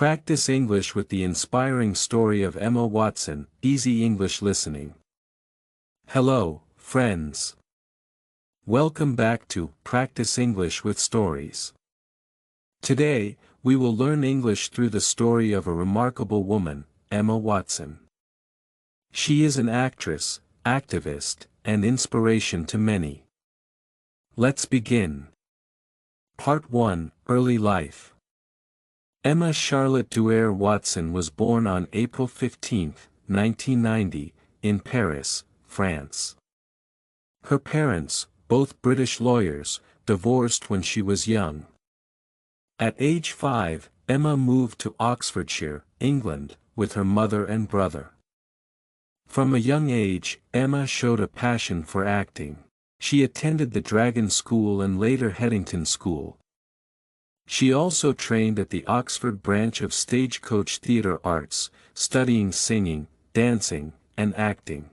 Practice English with the inspiring story of Emma Watson, Easy English Listening. Hello, friends. Welcome back to Practice English with Stories. Today, we will learn English through the story of a remarkable woman, Emma Watson. She is an actress, activist, and inspiration to many. Let's begin. Part 1, Early Life. Emma Charlotte Duer Watson was born on April 15, 1990, in Paris, France. Her parents, both British lawyers, divorced when she was young. At age 5, Emma moved to Oxfordshire, England, with her mother and brother. From a young age, Emma showed a passion for acting. She attended the Dragon School and later Headington School. She also trained at the Oxford branch of Stagecoach Theatre Arts, studying singing, dancing, and acting.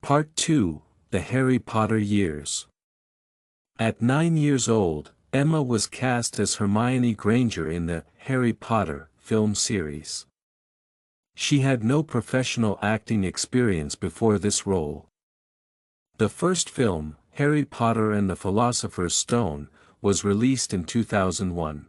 Part 2, The Harry Potter Years. At 9 years old, Emma was cast as Hermione Granger in the Harry Potter film series. She had no professional acting experience before this role. The first film, Harry Potter and the Philosopher's Stone, was released in 2001.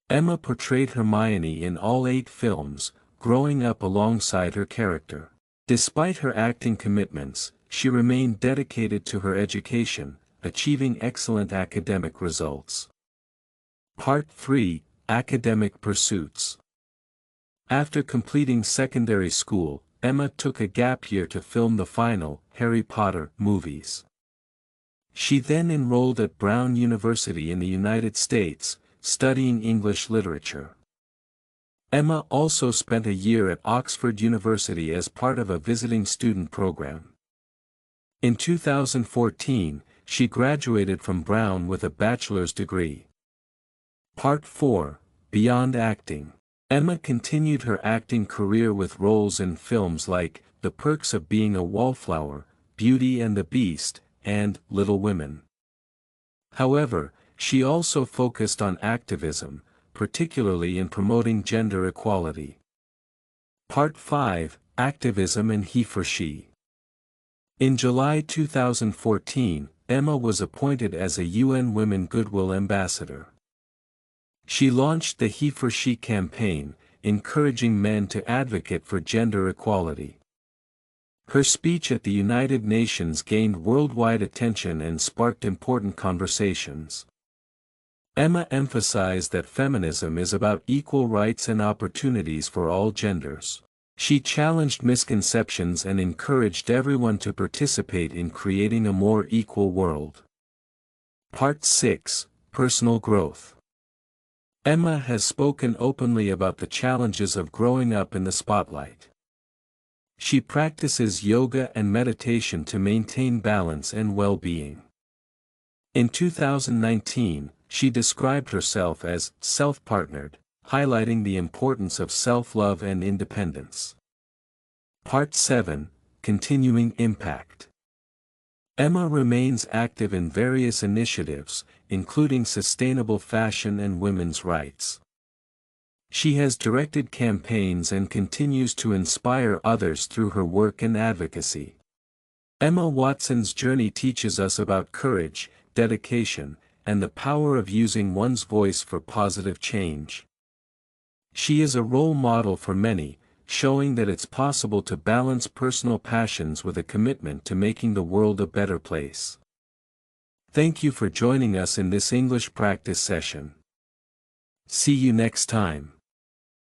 Emma portrayed Hermione in all 8 films, growing up alongside her character. Despite her acting commitments, she remained dedicated to her education, achieving excellent academic results. Part 3, Academic Pursuits. After completing secondary school, Emma took a gap year to film the final Harry Potter movies. She then enrolled at Brown University in the United States, studying English literature. Emma also spent a year at Oxford University as part of a visiting student program. In 2014, she graduated from Brown with a bachelor's degree. Part 4, Beyond Acting. Emma continued her acting career with roles in films like The Perks of Being a Wallflower, Beauty and the Beast, and Little Women. However, she also focused on activism, particularly in promoting gender equality. Part 5, Activism and He for She. In July 2014, Emma was appointed as a UN Women Goodwill Ambassador. She launched the He for She campaign, encouraging men to advocate for gender equality. Her speech at the United Nations gained worldwide attention and sparked important conversations. Emma emphasized that feminism is about equal rights and opportunities for all genders. She challenged misconceptions and encouraged everyone to participate in creating a more equal world. Part 6, Personal Growth. Emma has spoken openly about the challenges of growing up in the spotlight. She practices yoga and meditation to maintain balance and well-being. In 2019, she described herself as self-partnered, highlighting the importance of self-love and independence. Part 7, Continuing Impact. Emma remains active in various initiatives, including sustainable fashion and women's rights. She has directed campaigns and continues to inspire others through her work and advocacy. Emma Watson's journey teaches us about courage, dedication, and the power of using one's voice for positive change. She is a role model for many, showing that it's possible to balance personal passions with a commitment to making the world a better place. Thank you for joining us in this English practice session. See you next time.